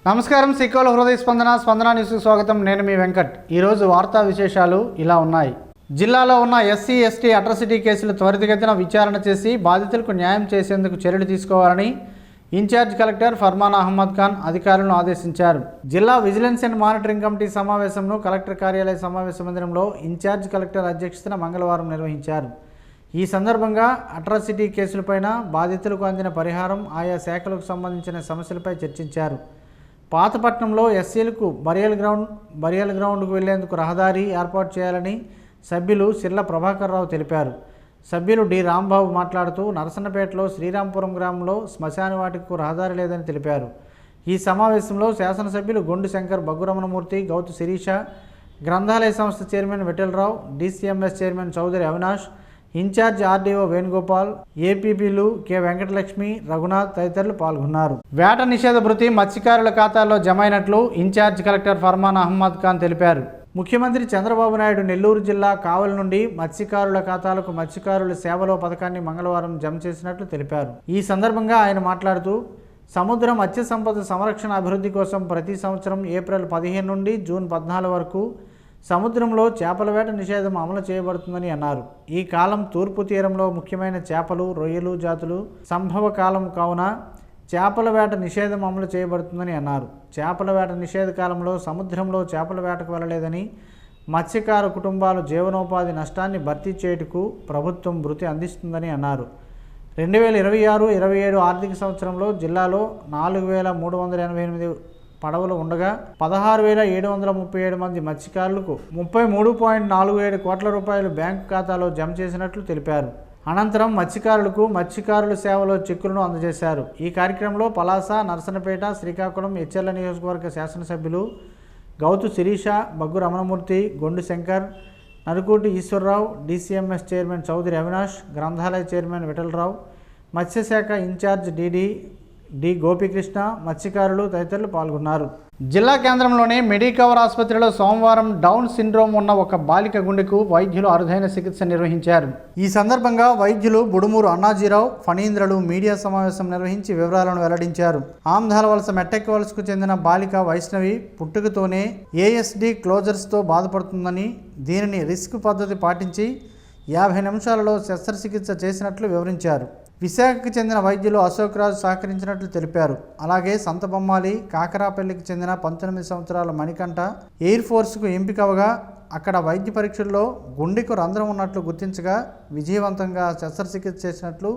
నమస్కారం. సిక్కోల హృదయ స్పందన న్యూస్కి స్వాగతం. నేను మీ వెంకట్. ఈరోజు వార్తా విశేషాలు ఇలా ఉన్నాయి. జిల్లాలో ఉన్న ఎస్సీ ఎస్టీ అట్రాసిటీ కేసులు త్వరితగతిన విచారణ చేసి బాధితులకు న్యాయం చేసేందుకు చర్యలు తీసుకోవాలని ఇన్ఛార్జ్ కలెక్టర్ ఫర్మాన్ అహ్మద్ ఖాన్ అధికారులను ఆదేశించారు. జిల్లా విజిలెన్స్ అండ్ మానిటరింగ్ కమిటీ సమావేశంను కలెక్టర్ కార్యాలయ సమావేశ మందిరంలో ఇన్ఛార్జ్ కలెక్టర్ అధ్యక్షతన మంగళవారం నిర్వహించారు. ఈ సందర్భంగా అట్రాసిటీ కేసులపైన బాధితులకు అందిన పరిహారం, ఆయా శాఖలకు సంబంధించిన సమస్యలపై చర్చించారు. పాతపట్నంలో ఎస్సీలకు బరియల్ గ్రౌండ్కు వెళ్లేందుకు రహదారి ఏర్పాటు చేయాలని సభ్యులు సిర్ల ప్రభాకర్ రావు తెలిపారు. సభ్యులు డి రాంబాబు మాట్లాడుతూ నరసన్నపేటలో శ్రీరాంపురం గ్రామంలో శ్మశాన వాటికకు రహదారి లేదని తెలిపారు. ఈ సమావేశంలో శాసనసభ్యులు గొండు శంకర్, బగ్గు రమణమూర్తి, గౌతు శిరీష, గ్రంథాలయ సంస్థ chairman Vithalarao, DCMS chairman Chowdary Avinash, in charge RDO Venugopal, ఏపీపీలు కె వెంకటలక్ష్మి, రఘునాథ్ తదితరులు పాల్గొన్నారు. వేట నిషేధ భృతి మత్స్యకారుల ఖాతాల్లో జమ అయినట్లు ఇన్ఛార్జ్ కలెక్టర్ ఫర్మాన్ అహ్మద్ ఖాన్ తెలిపారు. ముఖ్యమంత్రి చంద్రబాబు నాయుడు నెల్లూరు జిల్లా కావలి నుండి మత్స్యకారుల ఖాతాలకు మత్స్యకారుల సేవలో పథకాన్ని మంగళవారం జమ చేసినట్లు తెలిపారు. ఈ సందర్భంగా ఆయన మాట్లాడుతూ సముద్ర మత్స్య సంపద సంరక్షణ అభివృద్ధి కోసం ప్రతి సంవత్సరం ఏప్రిల్ 15 నుండి జూన్ 14 వరకు సముద్రంలో చేపల వేట నిషేధం అమలు చేయబడుతుందని అన్నారు. ఈ కాలం తూర్పు తీరంలో ముఖ్యమైన చేపలు, రొయ్యలు జాతులు సంభవ కాలం కావున చేపల వేట నిషేధం అమలు చేయబడుతుందని అన్నారు. చేపల వేట నిషేధ కాలంలో సముద్రంలో చేపల వేటకు వెళ్ళలేదని, మత్స్యకార కుటుంబాలు జీవనోపాధి నష్టాన్ని భర్తీ చేయుటకు ప్రభుత్వం భృతి అందిస్తుందని అన్నారు. 2026-27 ఆర్థిక సంవత్సరంలో జిల్లాలో 4,388 పడవలు ఉండగా 16,737 మంది మత్స్యకారులకు 33.47 కోట్ల రూపాయలు బ్యాంకు ఖాతాలో జమ చేసినట్లు తెలిపారు. అనంతరం మత్స్యకారుల సేవలో చెక్కులను అందజేశారు. ఈ కార్యక్రమంలో పలాస, నరసన్నపేట, శ్రీకాకుళం, ఎచ్చెర్ల నియోజకవర్గ శాసనసభ్యులు గౌతు శిరీష, బగ్గు రమణమూర్తి, గొండు శంకర్, నరుకూటి ఈశ్వరరావు, డిసిఎంఎస్ చైర్మన్ చౌదరి అవినాష్, గ్రంథాలయ చైర్మన్ విఠలరావు, మత్స్యశాఖ ఇన్ఛార్జ్ డి గోపీకృష్ణ, మత్స్యకారులు తదితరులు పాల్గొన్నారు. జిల్లా కేంద్రంలోని మెడికవర్ ఆసుపత్రిలో సోమవారం డౌన్ సిండ్రోమ్ ఉన్న ఒక బాలిక గుండెకు వైద్యులు అరుదైన చికిత్స నిర్వహించారు. ఈ సందర్భంగా వైద్యులు బుడుమూరు అన్నాజీరావు, ఫణీంద్రలు మీడియా సమావేశం నిర్వహించి వివరాలను వెల్లడించారు. ఆమ్దాల వలస మెట్టెక్కవలసకు చెందిన బాలిక వైష్ణవి పుట్టుకతోనే ఏఎస్డి క్లోజర్స్తో బాధపడుతుందని, దీనిని రిస్క్ పద్ధతి పాటించి 50 నిమిషాలలో శస్త్రచికిత్స చేసినట్లు వివరించారు. విశాఖకు చెందిన వైద్యులు అశోక్ రాజు సహకరించినట్లు తెలిపారు. అలాగే సంతబొమ్మాలి, కాకరాపల్లికి చెందిన 19 సంవత్సరాల మణికంఠ ఎయిర్ ఫోర్స్కు ఎంపికవగా అక్కడ వైద్య పరీక్షల్లో గుండెకు రంధ్రం ఉన్నట్లు గుర్తించగా విజయవంతంగా శస్త్రచికిత్స చేసినట్లు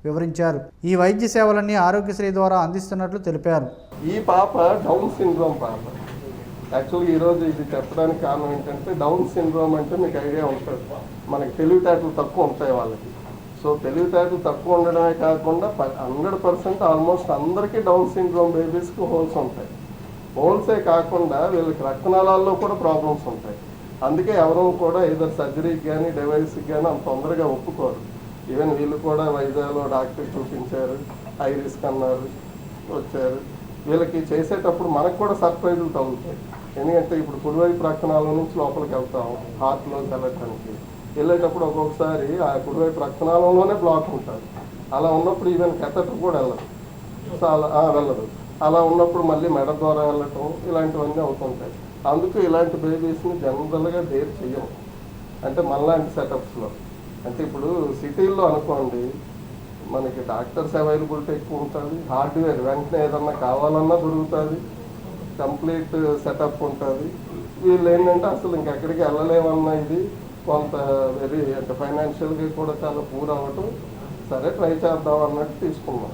వివరించారు. ఈ వైద్య సేవలన్నీ ఆరోగ్యశ్రీ ద్వారా అందిస్తున్నట్లు తెలిపారు. ఈ పాప డౌన్ సిండ్రోమ్ పాప. యాక్చువల్గా ఈరోజు ఇది చెప్పడానికి కారణం ఏంటంటే, డౌన్ సిండ్రోమ్ అంటే మీకు ఐడియా ఉంటుంది, మనకి తెలివితేటలు తక్కువ ఉంటాయి వాళ్ళకి. సో తెలివితేటలు తక్కువ ఉండడమే కాకుండా 100% ఆల్మోస్ట్ అందరికీ డౌన్ సిండ్రోమ్ బేబీస్కి హోల్స్ ఉంటాయి. హోల్సే కాకుండా వీళ్ళకి రక్తనాళాల్లో కూడా ప్రాబ్లమ్స్ ఉంటాయి. అందుకే ఎవరూ కూడా ఏదో సర్జరీకి కానీ డివైస్కి కానీ అంత తొందరగా ఒప్పుకోరు. ఈవెన్ వీళ్ళు కూడా వైజాగ్లో డాక్టర్ చూపించారు, ఐరిస్ అన్నారు, వచ్చారు. వీళ్ళకి చేసేటప్పుడు మనకు కూడా సర్ప్రైజులు తగులుతాయి. ఎందుకంటే ఇప్పుడు కుడివైపు రక్తనాళం నుంచి లోపలికి వెళ్తాం హార్ట్లోకి వెళ్ళటానికి. వెళ్ళేటప్పుడు ఒక్కొక్కసారి ఆ కుడివైపు రక్తనాళంలోనే బ్లాక్ ఉంటుంది. అలా ఉన్నప్పుడు ఈవెన్ కెథటర్ కూడా వెళ్ళదు. అలా ఉన్నప్పుడు మళ్ళీ మెడ ద్వారా వెళ్ళటం ఇలాంటివన్నీ అవుతుంటాయి. అందుకు ఇలాంటి బేబీస్ని జనరల్గా డేర్ చెయ్యం. అంటే మనలాంటి సెటప్స్లో, అంటే ఇప్పుడు సిటీల్లో అనుకోండి, మనకి డాక్టర్స్ అవైలబిలిటీ ఎక్కువ ఉంటుంది, హార్డ్వేర్ వెంటనే ఏదన్నా కావాలన్నా దొరుకుతుంది, కంప్లీట్ సెటప్ ఉంటుంది. వీళ్ళు ఏంటంటే అసలు ఇంకెక్కడికి వెళ్ళలేమన్నా ఇది కొంత అంటే ఫైనాన్షియల్గా కూడా చాలా పూర్ అవ్వటం, సరే ట్రై చేద్దాం అన్నట్టు తీసుకున్నాం.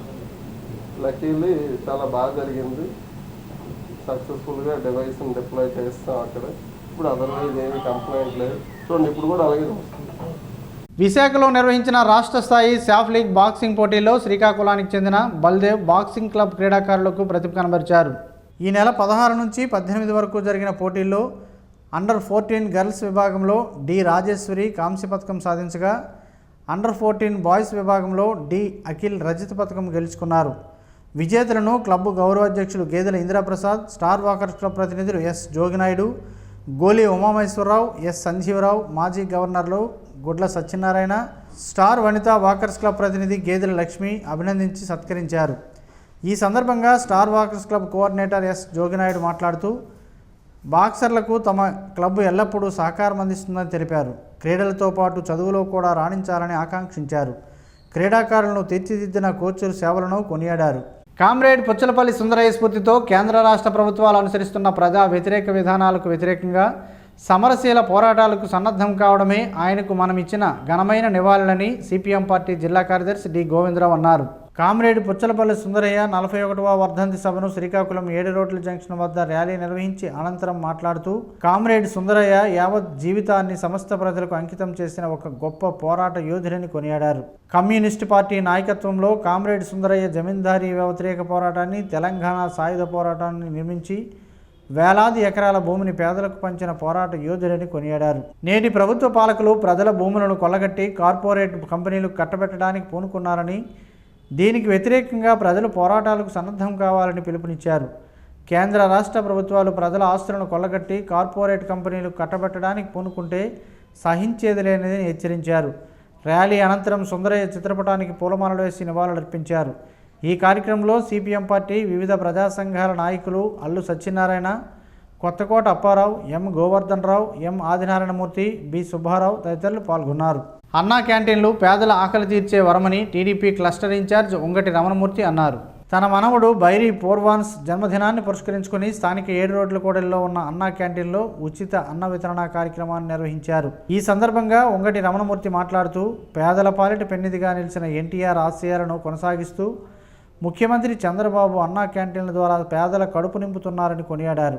లక్కీలీ చాలా బాగా జరిగింది. సక్సెస్ఫుల్గా డివైస్ని డిప్లాయ్ చేస్తాం అక్కడ. ఇప్పుడు అదర్వైజ్ ఏమి కంప్లైంట్ లేదు. చూడండి ఇప్పుడు కూడా అలాగే వస్తుంది. విశాఖలో నిర్వహించిన రాష్ట్ర స్థాయి సాఫ్ లీగ్ బాక్సింగ్ పోటీల్లో శ్రీకాకుళానికి చెందిన బల్దేవ్ బాక్సింగ్ క్లబ్ క్రీడాకారులకు ప్రతిభ కనబరిచారు. ఈ నెల 16 నుంచి 18 వరకు జరిగిన పోటీల్లో అండర్ 14 గర్ల్స్ విభాగంలో డి రాజేశ్వరి కాంస్య పథకం సాధించగా, అండర్ 14 బాయ్స్ విభాగంలో డి అఖిల్ రజత పథకం గెలుచుకున్నారు. విజేతలను క్లబ్ గౌరవాధ్యక్షులు గేదెల ఇందిరాప్రసాద్, స్టార్ వాకర్స్ క్లబ్ ప్రతినిధులు ఎస్ జోగినాయుడు, గోలి ఉమామహేశ్వరరావు, ఎస్ సంజీవరావు, మాజీ గవర్నర్లు గుడ్ల Satyanarayana, star Vanitha walkers club ప్రతినిధి గేదెల లక్ష్మి అభినందించి సత్కరించారు. ఈ సందర్భంగా star walkers club coordinator yes Jogi Naidu మాట్లాడుతూ బాక్సర్లకు తమ క్లబ్ ఎల్లప్పుడూ సహకారం అందిస్తుందని తెలిపారు. క్రీడలతో పాటు చదువులో కూడా రాణించాలని ఆకాంక్షించారు. క్రీడాకారులను తీర్చిదిద్దిన కోచ్ల సేవలను కొనియాడారు. కామ్రేడ్ పుచ్చలపల్లి సుందరయ్య స్ఫూర్తితో కేంద్ర రాష్ట్ర ప్రభుత్వాలు అనుసరిస్తున్న ప్రజా వ్యతిరేక విధానాలకు వ్యతిరేకంగా సమరశీల పోరాటాలకు సన్నద్ధం కావడమే ఆయనకు మనం ఇచ్చిన ఘనమైన నివాళులని సిపిఎం పార్టీ జిల్లా కార్యదర్శి డి గోవిందరావు అన్నారు. కామ్రేడ్ పుచ్చలపల్లి సుందరయ్య 41వ వర్ధంతి సభను శ్రీకాకుళం 7 రోడ్ల జంక్షన్ వద్ద ర్యాలీ నిర్వహించి అనంతరం మాట్లాడుతూ కామ్రేడ్ సుందరయ్య యావత్ జీవితాన్ని సమస్త ప్రజలకు అంకితం చేసిన ఒక గొప్ప పోరాట యోధుడని కొనియాడారు. కమ్యూనిస్టు పార్టీ నాయకత్వంలో కామ్రేడ్ సుందరయ్య జమీందారీ వ్యతిరేక పోరాటాన్ని, తెలంగాణ సాయుధ పోరాటాన్ని నిర్మించి వేలాది ఎకరాల భూమిని పేదలకు పంచిన పోరాట యోధుడని కొనియాడారు. నేటి ప్రభుత్వ పాలకులు ప్రజల భూములను కొల్లగట్టి కార్పొరేట్ కంపెనీలకు కట్టబెట్టడానికి పూనుకున్నారని, దీనికి వ్యతిరేకంగా ప్రజలు పోరాటాలకు సన్నద్ధం కావాలని పిలుపునిచ్చారు. కేంద్ర రాష్ట్ర ప్రభుత్వాలు ప్రజల ఆస్తులను కొల్లగట్టి కార్పొరేట్ కంపెనీలకు కట్టబెట్టడానికి పూనుకుంటే సహించేది లేనిదని హెచ్చరించారు. ర్యాలీ అనంతరం సుందరయ్య చిత్రపటానికి పూలమాలలు వేసి నివాళులర్పించారు. ఈ కార్యక్రమంలో సిపిఎం పార్టీ వివిధ ప్రజా సంఘాల నాయకులు అల్లు సత్యనారాయణ, కొత్తకోట అప్పారావు, ఎం గోవర్ధన్ రావు, ఎం ఆదినారాయణమూర్తి, బి సుబ్బారావు తదితరులు పాల్గొన్నారు. అన్నా క్యాంటీన్లు పేదల ఆకలి తీర్చే వరమని టీడీపీ క్లస్టర్ ఇన్ఛార్జ్ ఉంగటి రమణమూర్తి అన్నారు. తన మనవడు బైరీ పోర్వాన్స్ జన్మదినాన్ని పురస్కరించుకుని స్థానిక 7 రోడ్ల కూడలిలో ఉన్న అన్నా క్యాంటీన్లో ఉచిత అన్న వితరణ కార్యక్రమాన్ని నిర్వహించారు. ఈ సందర్భంగా ఉంగటి రమణమూర్తి మాట్లాడుతూ పేదల పాలిట పెన్నిదిగా నిలిచిన ఎన్టీఆర్ ఆశయాలను కొనసాగిస్తూ ముఖ్యమంత్రి చంద్రబాబు అన్నా క్యాంటీన్ల ద్వారా పేదల కడుపు నింపుతున్నారని కొనియాడారు.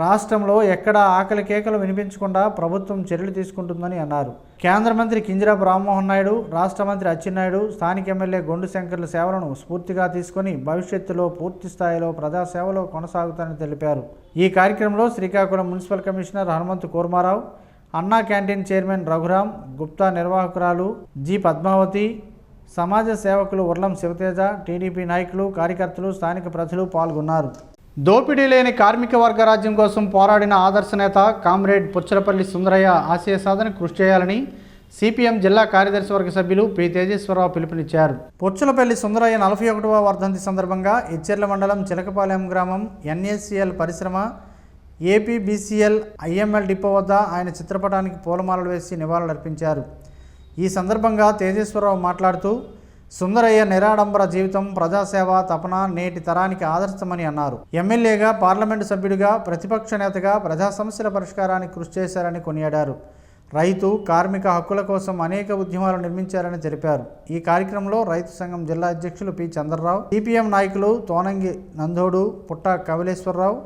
రాష్ట్రంలో ఎక్కడా ఆకలి కేకలు వినిపించకుండా ప్రభుత్వం చర్యలు తీసుకుంటుందని అన్నారు. కేంద్ర మంత్రి కింజరాపు రామ్మోహన్ నాయుడు, రాష్ట్ర మంత్రి అచ్చెన్నాయుడు, స్థానిక ఎమ్మెల్యే గొండు శంకర్ల సేవలను స్ఫూర్తిగా తీసుకుని భవిష్యత్తులో పూర్తి స్థాయిలో ప్రజాసేవలో కొనసాగుతారని తెలిపారు. ఈ కార్యక్రమంలో Srikakulam municipal commissioner Hanumanthu Kurmarao, Anna canteen chairman Raghuram, Gupta నిర్వాహకురాలు జి పద్మావతి, సమాజ సేవకులు ఉర్లం శివతేజ, టీడీపీ నాయకులు, కార్యకర్తలు, స్థానిక ప్రజలు పాల్గొన్నారు. దోపిడీ లేని కార్మిక వర్గ రాజ్యం కోసం పోరాడిన ఆదర్శ నేత కామ్రేడ్ పుచ్చలపల్లి సుందరయ్య ఆశయ సాధన కృషి చేయాలని సిపిఎం జిల్లా కార్యదర్శి వర్గ సభ్యులు పి తేజేశ్వరరావు పిలుపునిచ్చారు. పుచ్చలపల్లి సుందరయ్య 41వ వర్ధంతి సందర్భంగా ఇచ్చెర్ల మండలం చిలకపాలెం గ్రామం ఎన్ఏసిఎల్ పరిశ్రమ ఏపీబీసీఎల్ ఐఎంఎల్ డిపో వద్ద ఆయన చిత్రపటానికి పూలమాలలు వేసి నివాళులర్పించారు. ఈ సందర్భంగా తేజేశ్వరరావు మాట్లాడుతూ సుందరయ్య నిరాడంబర జీవితం, ప్రజాసేవ తపన నేటి తరానికి ఆదర్శమని అన్నారు. ఎమ్మెల్యేగా, పార్లమెంటు సభ్యుడిగా, ప్రతిపక్ష నేతగా ప్రజా సమస్యల పరిష్కారానికి కృషి చేశారని కొనియాడారు. రైతు, కార్మిక హక్కుల కోసం అనేక ఉద్యమాలు నిర్మించారని తెలిపారు. ఈ కార్యక్రమంలో రైతు సంఘం జిల్లా అధ్యక్షులు పి చంద్రరావు, సిపిఎం నాయకులు తోనంగి నందోడు, పుట్ట కవిలేశ్వరరావు,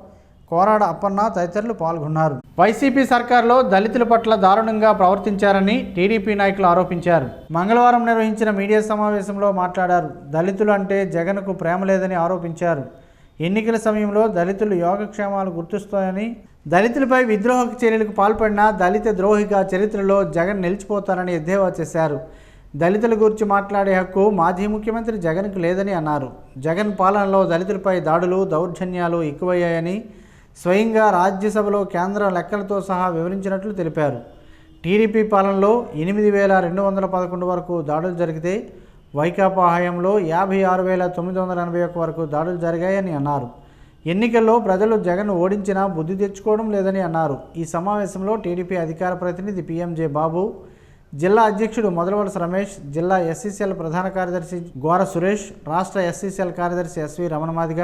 కోరాడ అప్పన్న తదితరులు పాల్గొన్నారు. వైసీపీ సర్కారులో దళితుల పట్ల దారుణంగా ప్రవర్తించారని టీడీపీ నాయకులు ఆరోపించారు. మంగళవారం నిర్వహించిన మీడియా సమావేశంలో మాట్లాడారు. దళితులు అంటే జగన్కు ప్రేమ లేదని ఆరోపించారు. ఎన్నికల సమయంలో దళితులు యోగక్షేమాలు గుర్తిస్తాయని, దళితులపై విద్రోహ చర్యలకు పాల్పడిన దళిత ద్రోహిగా చరిత్రలో జగన్ నిలిచిపోతారని ఎద్దేవా చేశారు. దళితుల గురించి మాట్లాడే హక్కు మాజీ ముఖ్యమంత్రి జగన్కు లేదని అన్నారు. జగన్ పాలనలో దళితులపై దాడులు, దౌర్జన్యాలు ఎక్కువయ్యాయని స్వయంగా రాజ్యసభలో కేంద్ర లెక్కలతో సహా వివరించినట్లు తెలిపారు. టీడీపీ పాలనలో 8,211 వరకు దాడులు జరిగితే వైకాపా హయాంలో 56,981 వరకు దాడులు జరిగాయని అన్నారు. ఎన్నికల్లో ప్రజలు జగన్ ఓడించినా బుద్ధి తెచ్చుకోవడం లేదని అన్నారు. ఈ సమావేశంలో టీడీపీ అధికార ప్రతినిధి పిఎంజే బాబు, జిల్లా అధ్యక్షుడు మొదలవలస రమేష్, జిల్లా ఎస్సీసీఎల్ ప్రధాన కార్యదర్శి గోర సురేష్, రాష్ట్ర ఎస్సీసీఎల్ కార్యదర్శి ఎస్వి రమణమాదిగ,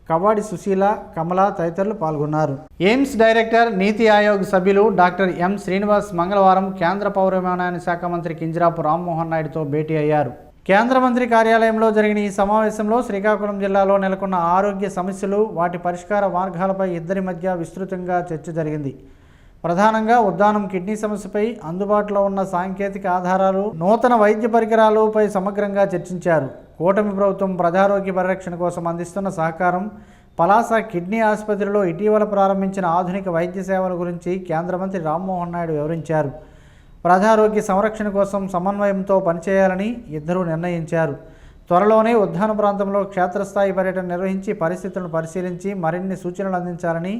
కవాడి సుశీల, కమల తదితరులు పాల్గొన్నారు. ఎయిమ్స్ డైరెక్టర్, నీతి ఆయోగ్ సభ్యులు డాక్టర్ ఎం శ్రీనివాస్ మంగళవారం కేంద్ర పౌర విమానయాన శాఖ మంత్రి కింజరాపు రామ్మోహన్ నాయుడుతో భేటీ అయ్యారు. కేంద్ర మంత్రి కార్యాలయంలో జరిగిన ఈ సమావేశంలో శ్రీకాకుళం జిల్లాలో నెలకొన్న ఆరోగ్య సమస్యలు, వాటి పరిష్కార మార్గాలపై ఇద్దరి మధ్య విస్తృతంగా చర్చ జరిగింది. ప్రధానంగా ఉద్దానం కిడ్నీ సమస్యపై అందుబాటులో ఉన్న సాంకేతిక ఆధారాలు, నూతన వైద్య పరికరాలపై సమగ్రంగా చర్చించారు. కూటమి ప్రభుత్వం ప్రజారోగ్య పరిరక్షణ కోసం అందిస్తున్న సహకారం, పలాస కిడ్నీ ఆసుపత్రిలో ఇటీవల ప్రారంభించిన ఆధునిక వైద్య సేవల గురించి కేంద్ర మంత్రి రామ్మోహన్ నాయుడు వివరించారు. ప్రజారోగ్య సంరక్షణ కోసం సమన్వయంతో పనిచేయాలని ఇద్దరూ నిర్ణయించారు. త్వరలోనే ఉద్దాన ప్రాంతంలో క్షేత్రస్థాయి పర్యటన నిర్వహించి పరిస్థితులను పరిశీలించి మరిన్ని సూచనలు అందించాలని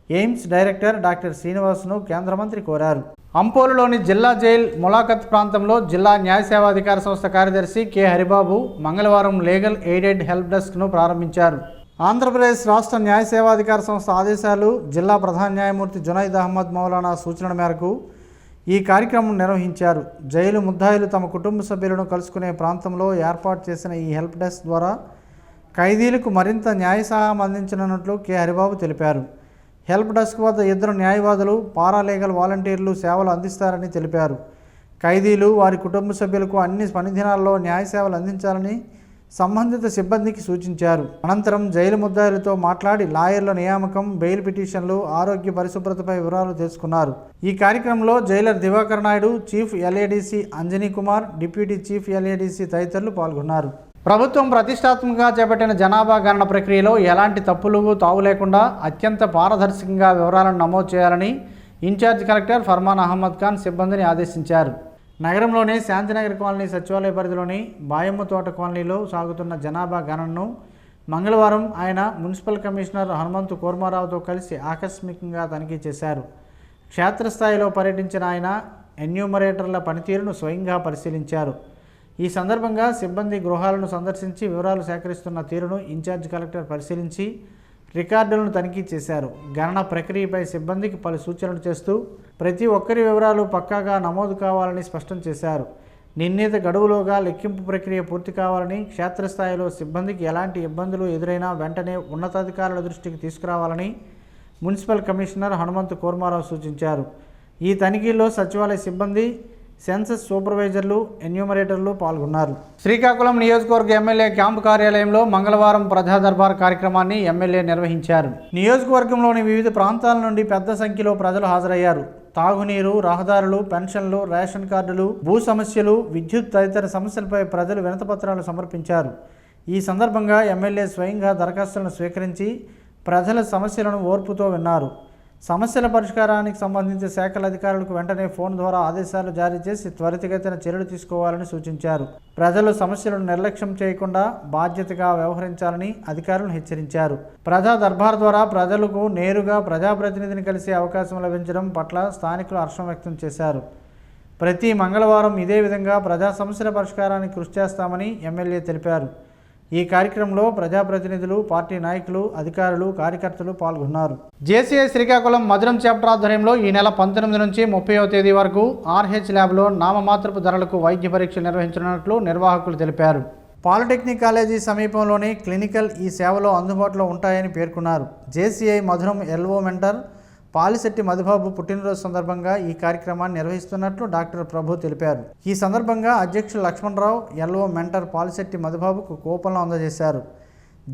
ఎయిమ్స్ డైరెక్టర్ డాక్టర్ శ్రీనివాస్ను కేంద్ర మంత్రి కోరారు. అంపోలులోని జిల్లా జైల్ ములాఖత్ ప్రాంతంలో జిల్లా న్యాయ సేవాధికార సంస్థ కార్యదర్శి కె హరిబాబు మంగళవారం లీగల్ ఎయిడెడ్ హెల్ప్ డెస్క్ను ప్రారంభించారు. ఆంధ్రప్రదేశ్ రాష్ట్ర న్యాయ సేవాధికార సంస్థ ఆదేశాలు, జిల్లా ప్రధాన న్యాయమూర్తి జునైద్ అహ్మద్ మౌలానా సూచనల మేరకు ఈ కార్యక్రమం నిర్వహించారు. జైలు ముద్దాయిలు తమ కుటుంబ సభ్యులను కలుసుకునే ప్రాంతంలో ఏర్పాటు చేసిన ఈ హెల్ప్ డెస్క్ ద్వారా ఖైదీలకు మరింత న్యాయ సహాయం అందించనున్నట్లు కె హరిబాబు తెలిపారు. హెల్ప్ డెస్క్ వద్ద 2 న్యాయవాదులు, పారాలీగల్ వాలంటీర్లు సేవలు అందిస్తారని తెలిపారు. ఖైదీలు, వారి కుటుంబ సభ్యులకు అన్ని పని దినాల్లో న్యాయ సేవలు అందించాలని సంబంధిత సిబ్బందికి సూచించారు. అనంతరం జైలు ముద్దాయిలతో మాట్లాడి లాయర్ల నియామకం, బెయిల్ పిటిషన్లు, ఆరోగ్య పరిశుభ్రతపై వివరాలు తెలుసుకున్నారు. ఈ కార్యక్రమంలో jailer Divakar Naidu, chief LADC Anjani Kumar, deputy chief LADC తదితరులు పాల్గొన్నారు. ప్రభుత్వం ప్రతిష్టాత్మకంగా చేపట్టిన జనాభా గణన ప్రక్రియలో ఎలాంటి తప్పులు తావు లేకుండా అత్యంత పారదర్శకంగా వివరాలను నమోదు చేయాలని ఇన్ఛార్జ్ కలెక్టర్ ఫర్మాన్ అహ్మద్ ఖాన్ సిబ్బందిని ఆదేశించారు. నగరంలోని శాంతినగర్ కాలనీ సచివాలయ పరిధిలోని బాయమ్మ తోట కాలనీలో సాగుతున్న జనాభా గణనను మంగళవారం ఆయన మున్సిపల్ కమిషనర్ హనుమంతు కోర్మారావుతో కలిసి ఆకస్మికంగా తనిఖీ చేశారు. క్షేత్రస్థాయిలో పర్యటించిన ఆయన ఎన్యూమరేటర్ల పనితీరును స్వయంగా పరిశీలించారు. ఈ సందర్భంగా సిబ్బంది గృహాలను సందర్శించి వివరాలు సేకరిస్తున్న తీరును ఇన్ఛార్జ్ కలెక్టర్ పరిశీలించి రికార్డులను తనిఖీ చేశారు. గణన ప్రక్రియపై సిబ్బందికి పలు సూచనలు చేస్తూ ప్రతి ఒక్కరి వివరాలు పక్కాగా నమోదు కావాలని స్పష్టం చేశారు. నిర్ణీత గడువులోగా లెక్కింపు ప్రక్రియ పూర్తి కావాలని, క్షేత్రస్థాయిలో సిబ్బందికి ఎలాంటి ఇబ్బందులు ఎదురైనా వెంటనే ఉన్నతాధికారుల దృష్టికి తీసుకురావాలని మున్సిపల్ కమిషనర్ హనుమంతు కోర్మారావు సూచించారు. ఈ తనిఖీల్లో సచివాలయ సిబ్బంది, సెన్సస్ సూపర్వైజర్లు, ఎన్యూమరేటర్లు పాల్గొన్నారు. శ్రీకాకుళం నియోజకవర్గ ఎమ్మెల్యే క్యాంపు కార్యాలయంలో మంగళవారం ప్రజా దర్బార్ కార్యక్రమాన్ని ఎమ్మెల్యే నిర్వహించారు. నియోజకవర్గంలోని వివిధ ప్రాంతాల నుండి పెద్ద సంఖ్యలో ప్రజలు హాజరయ్యారు. తాగునీరు, రహదారులు, పెన్షన్లు, రేషన్ కార్డులు, భూ సమస్యలు, విద్యుత్ తదితర సమస్యలపై ప్రజలు వినతిపత్రాలు సమర్పించారు. ఈ సందర్భంగా ఎమ్మెల్యే స్వయంగా దరఖాస్తులను స్వీకరించి ప్రజల సమస్యలను ఓర్పుతో విన్నారు. సమస్యల పరిష్కారానికి సంబంధించి శాఖల అధికారులకు వెంటనే ఫోన్ ద్వారా ఆదేశాలు జారీ చేసి త్వరితగతిన చర్యలు తీసుకోవాలని సూచించారు. ప్రజలు సమస్యలను నిర్లక్ష్యం చేయకుండా బాధ్యతగా వ్యవహరించాలని అధికారులను హెచ్చరించారు. ప్రజా దర్బార్ ద్వారా ప్రజలకు నేరుగా ప్రజాప్రతినిధిని కలిసే అవకాశం లభించడం పట్ల స్థానికులు హర్షం వ్యక్తం చేశారు. ప్రతి మంగళవారం ఇదే విధంగా ప్రజా సమస్యల పరిష్కారానికి కృషి చేస్తామని ఎమ్మెల్యే తెలిపారు. ఈ కార్యక్రమంలో ప్రజాప్రతినిధులు, పార్టీ నాయకులు, అధికారులు, కార్యకర్తలు పాల్గొన్నారు. జేసీఐ శ్రీకాకుళం మధురం చాప్టర్ ఆధ్వర్యంలో ఈ నెల 19 నుంచి 30వ తేదీ వరకు ఆర్హెచ్ ల్యాబ్లో నామమాత్రపు ధరలకు వైద్య పరీక్షలు నిర్వహించనున్నట్లు నిర్వాహకులు తెలిపారు. పాలిటెక్నిక్ కాలేజీ సమీపంలోని క్లినికల్ ఈ సేవలో అందుబాటులో ఉంటాయని పేర్కొన్నారు. జేసీఐ మధురం ఎల్ఓ మెంటర్ పాలిశెట్టి మధుబాబు పుట్టినరోజు సందర్భంగా ఈ కార్యక్రమాన్ని నిర్వహిస్తున్నట్లు డాక్టర్ ప్రభు తెలిపారు. ఈ సందర్భంగా అధ్యక్షులు లక్ష్మణరావు ఎల్ఓ మెంటర్ పాలిశెట్టి మధుబాబుకు కూపన్లు అందజేశారు.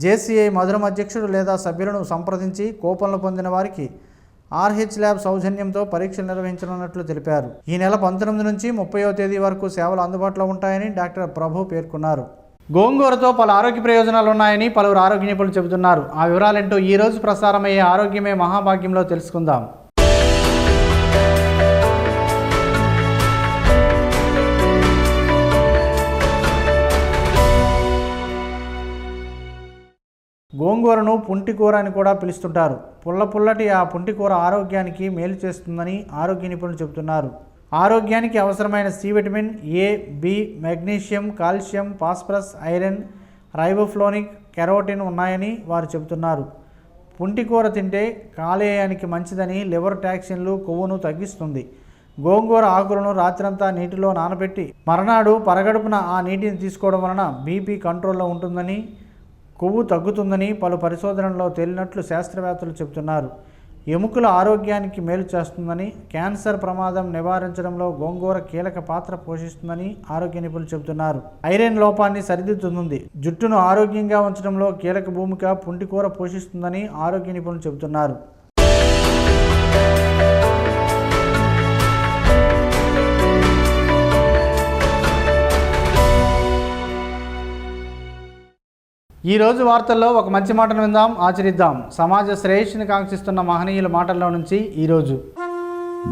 జేసీఐ మధురం అధ్యక్షుడు లేదా సభ్యులను సంప్రదించి కూపన్లు పొందిన వారికి ఆర్హెచ్ ల్యాబ్ సౌజన్యంతో పరీక్షలు నిర్వహించనున్నట్లు తెలిపారు. ఈ నెల 19 నుంచి 30వ తేదీ వరకు సేవలు అందుబాటులో ఉంటాయని డాక్టర్ ప్రభు పేర్కొన్నారు. గోంగూరతో పలు ఆరోగ్య ప్రయోజనాలు ఉన్నాయని పలువురు ఆరోగ్య నిపుణులు చెబుతున్నారు. ఆ వివరాలేంటో ఈ రోజు ప్రసారమయ్యే ఆరోగ్యమే మహాభాగ్యంలో తెలుసుకుందాం. గోంగూరను పుంటికూర అని కూడా పిలుస్తుంటారు. పుల్లటి ఆ పుంటికూర ఆరోగ్యానికి మేలు చేస్తుందని ఆరోగ్య నిపుణులు చెబుతున్నారు. ఆరోగ్యానికి అవసరమైన C vitamin, A, B, magnesium, calcium, phosphorus, iron, riboflavin, carotene ఉన్నాయని వారు చెబుతున్నారు. పుంటికూర తింటే కాలేయానికి మంచిదని, లివర్ టాక్సిన్లు, కొవ్వును తగ్గిస్తుంది. గోంగూర ఆకులను రాత్రంతా నీటిలో నానబెట్టి మర్నాడు పరగడుపున ఆ నీటిని తీసుకోవడం వలన బీపీ కంట్రోల్లో ఉంటుందని, కొవ్వు తగ్గుతుందని పలు పరిశోధనల్లో తేలినట్లు శాస్త్రవేత్తలు చెబుతున్నారు. ఎముకల ఆరోగ్యానికి మేలు చేస్తుందని, క్యాన్సర్ ప్రమాదం నివారించడంలో గోంగూర కీలక పాత్ర పోషిస్తుందని ఆరోగ్య నిపుణులు చెబుతున్నారు. ఐరన్ లోపాన్ని సరిదిద్దుతుంది. జుట్టును ఆరోగ్యంగా ఉంచడంలో కీలక భూమిక పుంటికూర పోషిస్తుందని ఆరోగ్య నిపుణులు చెబుతున్నారు. ఈ రోజు వార్తల్లో ఒక మంచి మాటను విందాం, ఆచరిద్దాం. సమాజ శ్రేయస్సుని కాంక్షిస్తున్న మహనీయుల మాటల్లో నుంచి ఈరోజు.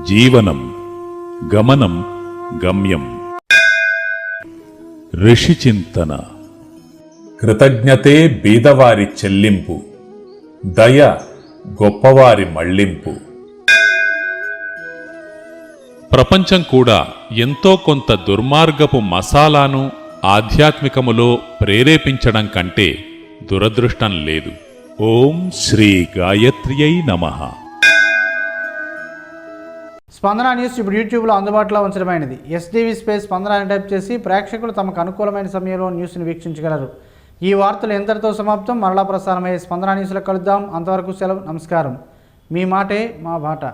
జీవనం గమనం గమ్యం. ఋషి చింతన. కృతజ్ఞతే బీదవారి చెల్లింపు, దయ గొప్పవారి మళ్లింపు. ప్రపంచం కూడా ఎంతో కొంత దుర్మార్గపు మసాలాను ఆధ్యాత్మికములో ప్రేరేపించడం కంటే దురదృష్టం లేదు. ఓం శ్రీ గాయత్ర్యై నమః. స్పందన న్యూస్ ఇప్పుడు యూట్యూబ్లో అందుబాటులో ఉంచడమైనది. ఎస్టీవీ స్పేస్ స్పందన అని టైప్ చేసి ప్రేక్షకులు తమకు అనుకూలమైన సమయంలో న్యూస్ని వీక్షించగలరు. ఈ వార్తలు ఎంతటితో సమాప్తం. మరలా ప్రసారమయ్యే స్పందన న్యూస్లో కలుద్దాం. అంతవరకు సెలవు. నమస్కారం. మీ మాటే మా బాట.